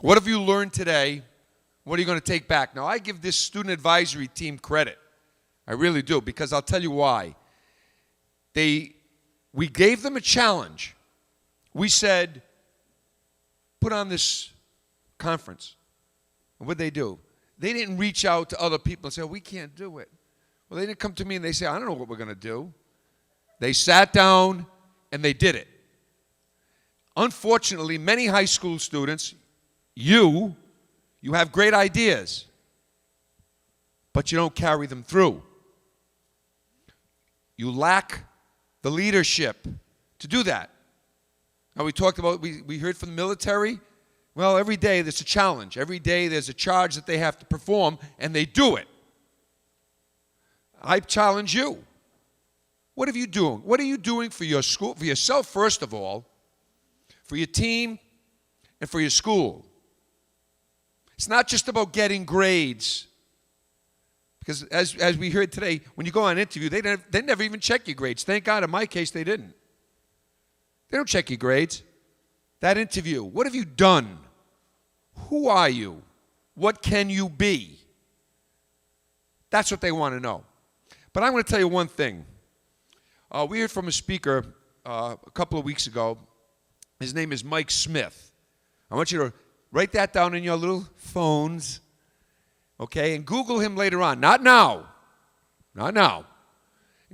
What have you learned today? What are you going to take back? Now, I give this student advisory team credit. I really do, because I'll tell you why. We gave them a challenge. We said, put on this conference. And what did they do? They didn't reach out to other people and say, we can't do it. Well, they didn't come to me and they say, I don't know what we're going to do. They sat down and they did it. Unfortunately, many high school students, you have great ideas, but you don't carry them through. You lack the leadership to do that. Now, we talked about, we heard from the military. Well, every day there's a challenge. Every day there's a charge that they have to perform, and they do it. I challenge you. What are you doing? What are you doing for your school, for yourself first of all, for your team, and for your school? It's not just about getting grades. Because as we heard today, when you go on an interview, they never even check your grades. Thank God in my case they didn't. They don't check your grades. That interview, what have you done? Who are you? What can you be? That's what they want to know. But I'm going to tell you one thing. We heard from a speaker a couple of weeks ago. His name is Mike Smith. I want you to write that down in your little phones, okay, and Google him later on. Not now. Not now.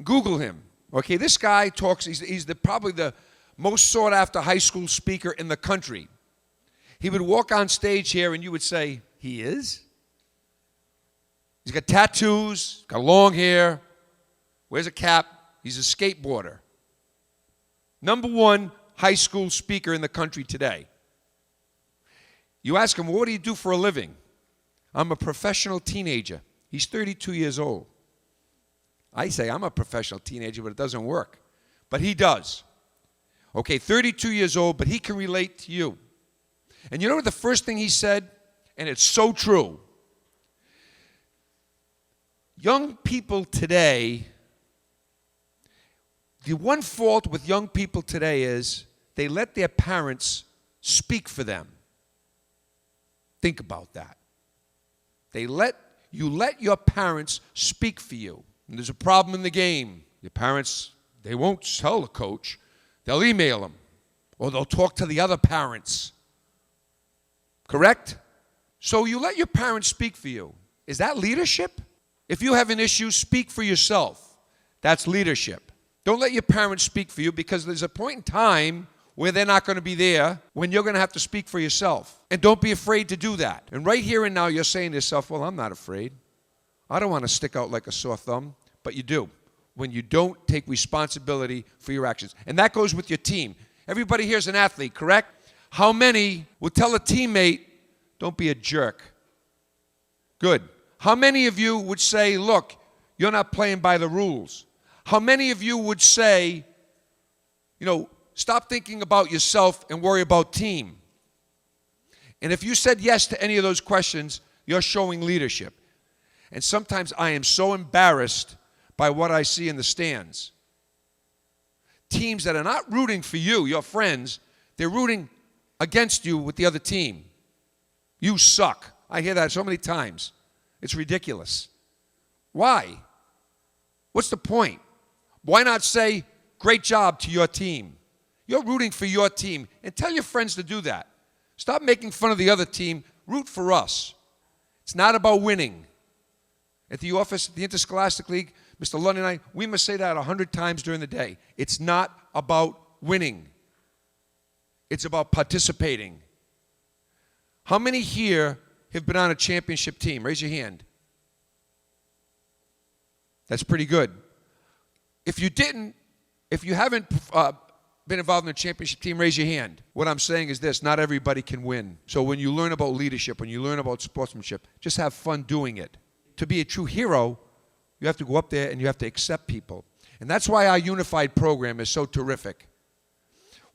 Google him. Okay, this guy talks, he's probably the most sought-after high school speaker in the country. He would walk on stage here and you would say, he is? He's got tattoos, got long hair, wears a cap, he's a skateboarder. #1 high school speaker in the country today. You ask him, what do you do for a living? I'm a professional teenager. He's 32 years old. I say I'm a professional teenager, but it doesn't work. But he does. Okay, 32 years old, but he can relate to you. And you know what the first thing he said? And it's so true. Young people today, the one fault with young people today is they let their parents speak for them. Think about that. You let your parents speak for you. And there's a problem in the game. Your parents, they won't tell the coach. They'll email him. Or they'll talk to the other parents. Correct? So you let your parents speak for you. Is that leadership? If you have an issue, speak for yourself. That's leadership. Don't let your parents speak for you, because there's a point in time where they're not going to be there, when you're going to have to speak for yourself. And don't be afraid to do that. And right here and now you're saying to yourself, well, I'm not afraid. I don't want to stick out like a sore thumb. But you do, when you don't take responsibility for your actions. And that goes with your team. Everybody here is an athlete, correct? How many would tell a teammate, don't be a jerk? Good. How many of you would say, look, you're not playing by the rules? How many of you would say, stop thinking about yourself and worry about team? And if you said yes to any of those questions, you're showing leadership. And sometimes I am so embarrassed by what I see in the stands. Teams that are not rooting for you, your friends, they're rooting against you with the other team. You suck. I hear that so many times. It's ridiculous. Why? What's the point? Why not say, great job to your team? You're rooting for your team. And tell your friends to do that. Stop making fun of the other team. Root for us. It's not about winning. At the office, at the Interscholastic League, Mr. London and I, we must say that 100 times during the day. It's not about winning. It's about participating. How many here have been on a championship team? Raise your hand. That's pretty good. If you haven't been involved in a championship team, raise your hand. What I'm saying is this, not everybody can win. So when you learn about leadership, when you learn about sportsmanship, just have fun doing it. To be a true hero, you have to go up there and you have to accept people. And that's why our unified program is so terrific.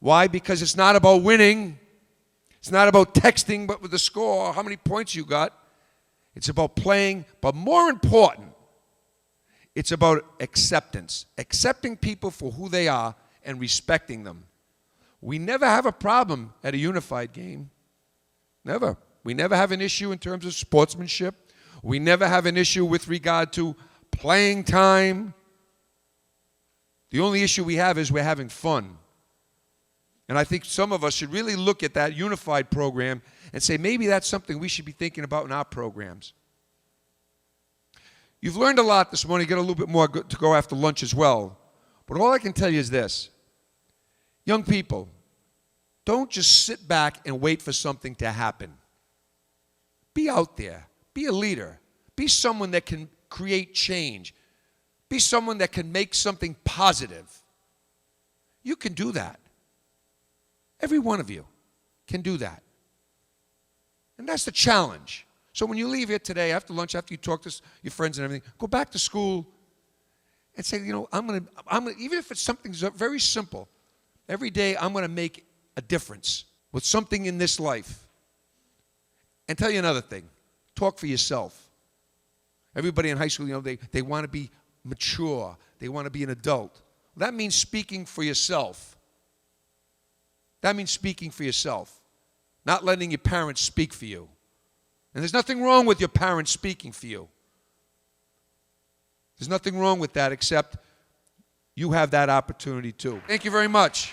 Why? Because it's not about winning. It's not about texting, but with the score, how many points you got. It's about playing, but more important, it's about acceptance. Accepting people for who they are and respecting them. We never have a problem at a unified game. Never. We never have an issue in terms of sportsmanship. We never have an issue with regard to playing time. The only issue we have is we're having fun. And I think some of us should really look at that unified program and say maybe that's something we should be thinking about in our programs. You've learned a lot this morning. You got a little bit more to go after lunch as well. But all I can tell you is this. Young people, don't just sit back and wait for something to happen. Be out there. Be a leader. Be someone that can create change. Be someone that can make something positive. You can do that. Every one of you can do that. And that's the challenge. So when you leave here today, after lunch, after you talk to your friends and everything, go back to school and say, you know, I'm gonna, even if it's something very simple, every day I'm going to make a difference with something in this life. And tell you another thing. Talk for yourself. Everybody in high school, you know, they want to be mature. They want to be an adult. That means speaking for yourself. That means speaking for yourself. Not letting your parents speak for you. And there's nothing wrong with your parents speaking for you. There's nothing wrong with that except you have that opportunity too. Thank you very much.